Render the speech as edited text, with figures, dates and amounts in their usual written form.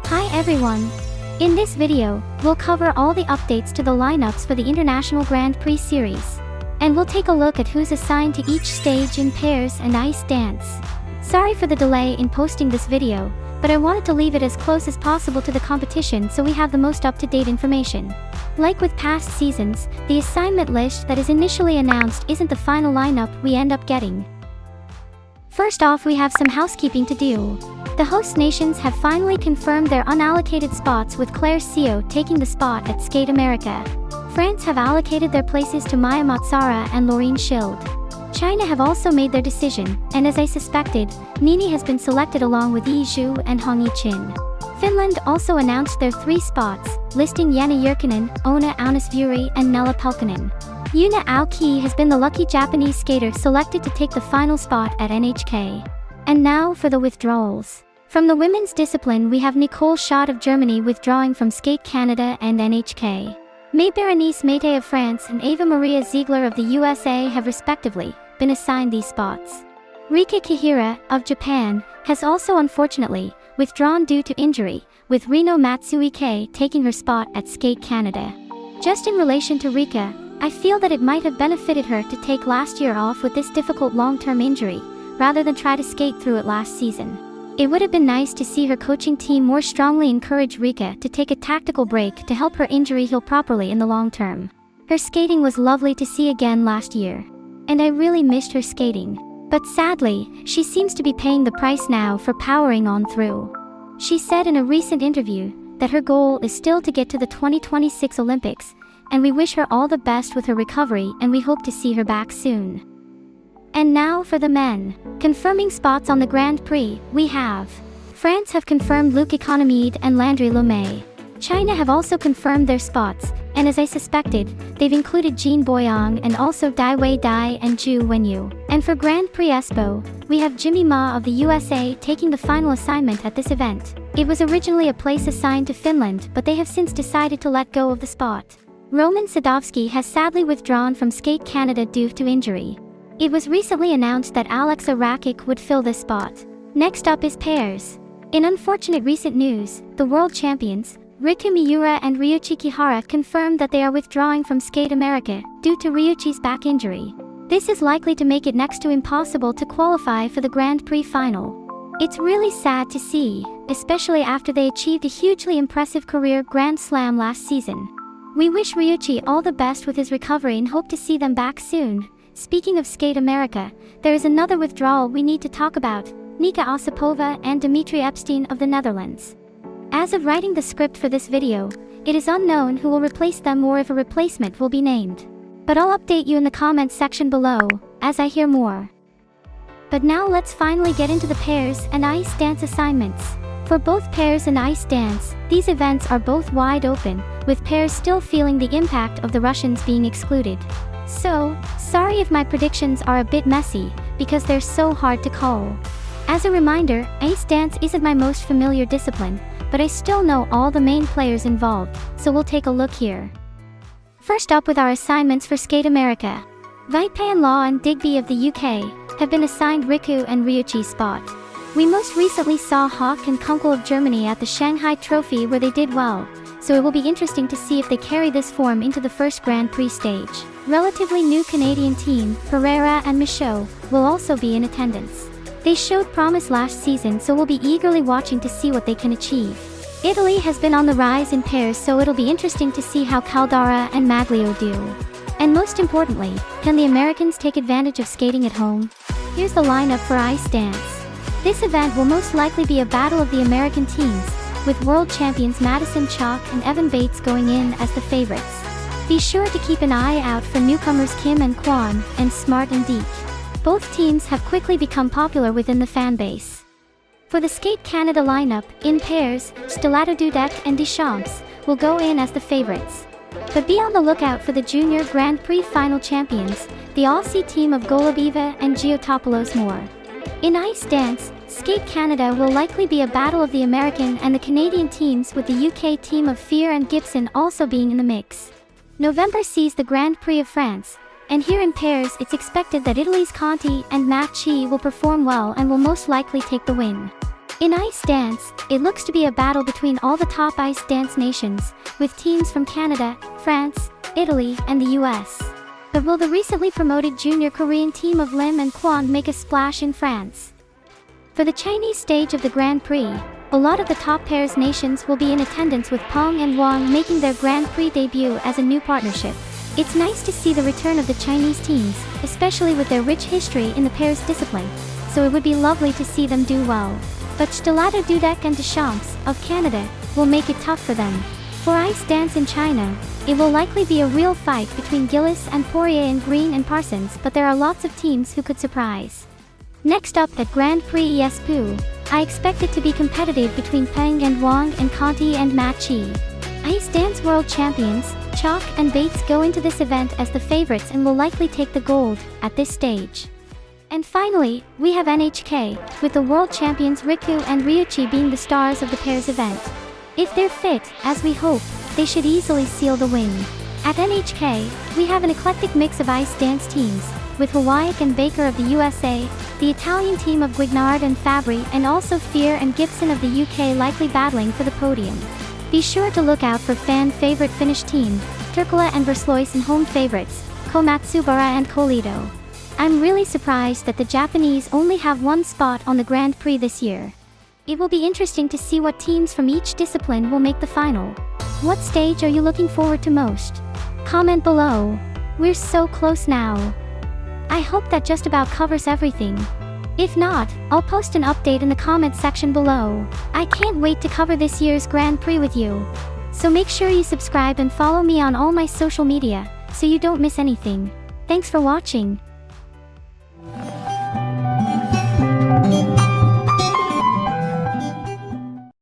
Hi everyone! In this video, we'll cover all the updates to the lineups for the International Grand Prix Series. And we'll take a look at who's assigned to each stage in pairs and ice dance. Sorry for the delay in posting this video, but I wanted to leave it as close as possible to the competition so we have the most up-to-date information. Like with past seasons, the assignment list that is initially announced isn't the final lineup we end up getting. First off, we have some housekeeping to do. The host nations have finally confirmed their unallocated spots, with Claire Seo taking the spot at Skate America. France have allocated their places to Maya Matsara and Laureen Schild. China have also made their decision, and as I suspected, Nini has been selected along with Yi Zhu and Hong Yi-chin. Finland also announced their 3 spots, listing Janne Jyrkinen, Oona Aunisvuori and Nella Pelkonen. Yuna Aoki has been the lucky Japanese skater selected to take the final spot at NHK. And now for the withdrawals. From the women's discipline, we have Nicole Schott of Germany withdrawing from Skate Canada and NHK. Marie-Bérénice Maté of France and Ava Maria Ziegler of the USA have respectively been assigned these spots. Rika Kihira of Japan has also unfortunately withdrawn due to injury, with Rino Matsuike taking her spot at Skate Canada. Just in relation to Rika, I feel that it might have benefited her to take last year off with this difficult long-term injury, rather than try to skate through it last season. It would have been nice to see her coaching team more strongly encourage Rika to take a tactical break to help her injury heal properly in the long term. Her skating was lovely to see again last year, and I really missed her skating. But sadly, she seems to be paying the price now for powering on through. She said in a recent interview that her goal is still to get to the 2026 Olympics, and we wish her all the best with her recovery and we hope to see her back soon. And now for the men. Confirming spots on the Grand Prix, we have France have confirmed Luc Economide and Landry Lemay. China have also confirmed their spots, and as I suspected, they've included Jean Boyang and also Dai Wei Dai and Zhu Wenyu. And for Grand Prix Espoo, we have Jimmy Ma of the USA taking the final assignment at this event. It was originally a place assigned to Finland, but they have since decided to let go of the spot. Roman Sadovsky has sadly withdrawn from Skate Canada due to injury. It was recently announced that Alexa Rakic would fill this spot. Next up is pairs. In unfortunate recent news, the world champions, Riku Miura and Ryuichi Kihira, confirmed that they are withdrawing from Skate America due to Ryuichi's back injury. This is likely to make it next to impossible to qualify for the Grand Prix final. It's really sad to see, especially after they achieved a hugely impressive career Grand Slam last season. We wish Ryuichi all the best with his recovery and hope to see them back soon. Speaking of Skate America, there is another withdrawal we need to talk about, Nika Osipova and Dmitry Epstein of the Netherlands. As of writing the script for this video, it is unknown who will replace them or if a replacement will be named. But I'll update you in the comments section below, as I hear more. But now let's finally get into the pairs and ice dance assignments. For both pairs and ice dance, these events are both wide open, with pairs still feeling the impact of the Russians being excluded. So, sorry if my predictions are a bit messy, because they're so hard to call. As a reminder, ice dance isn't my most familiar discipline, but I still know all the main players involved, so we'll take a look here. First up with our assignments for Skate America. Vaipan Law and Digby of the UK have been assigned Riku and Ryuichi spot. We most recently saw Hawk and Kunkel of Germany at the Shanghai Trophy where they did well, so it will be interesting to see if they carry this form into the first Grand Prix stage. Relatively new Canadian team, Moreira and Michaud, will also be in attendance. They showed promise last season, so we'll be eagerly watching to see what they can achieve. Italy has been on the rise in pairs, so it'll be interesting to see how Caldara and Maglio do. And most importantly, can the Americans take advantage of skating at home? Here's the lineup for ice dance. This event will most likely be a battle of the American teams, with world champions Madison Chock and Evan Bates going in as the favorites. Be sure to keep an eye out for newcomers Kim and Kwan, and Smart and Deek. Both teams have quickly become popular within the fan base. For the Skate Canada lineup, in pairs, Stellato Dudek and Deschamps will go in as the favorites. But be on the lookout for the Junior Grand Prix final champions, the Aussie team of Golubiva and Giotopoulos Moore. In ice dance, Skate Canada will likely be a battle of the American and the Canadian teams, with the UK team of Fear and Gibson also being in the mix. November sees the Grand Prix of France, and here in pairs it's expected that Italy's Conti and Matt Chi will perform well and will most likely take the win. In ice dance, it looks to be a battle between all the top ice dance nations, with teams from Canada, France, Italy, and the US. But will the recently promoted junior Korean team of Lim and Kwon make a splash in France? For the Chinese stage of the Grand Prix, a lot of the top pairs nations will be in attendance, with Peng and Wang making their Grand Prix debut as a new partnership. It's nice to see the return of the Chinese teams, especially with their rich history in the pairs discipline, so it would be lovely to see them do well. But Stelato Dudek and Deschamps, of Canada, will make it tough for them. For ice dance in China, it will likely be a real fight between Gillis and Poirier and Green and Parsons, but there are lots of teams who could surprise. Next up at Grand Prix Espoo, I expect it to be competitive between Peng and Wang and Conti and Ma Chi. Ice dance world champions, Chalk and Bates go into this event as the favorites and will likely take the gold at this stage. And finally, we have NHK, with the world champions Riku and Ryuichi being the stars of the pairs event. If they're fit, as we hope, they should easily seal the win. At NHK, we have an eclectic mix of ice dance teams, with Hawaii and Baker of the USA, the Italian team of Guignard and Fabry, and also Fear and Gibson of the UK likely battling for the podium. Be sure to look out for fan favorite Finnish team, Turkula and Verslois, and home favorites, Komatsubara and Kolido. I'm really surprised that the Japanese only have one spot on the Grand Prix this year. It will be interesting to see what teams from each discipline will make the final. What stage are you looking forward to most? Comment below. We're so close now. I hope that just about covers everything. If not, I'll post an update in the comments section below. I can't wait to cover this year's Grand Prix with you. So make sure you subscribe and follow me on all my social media, so you don't miss anything. Thanks for watching.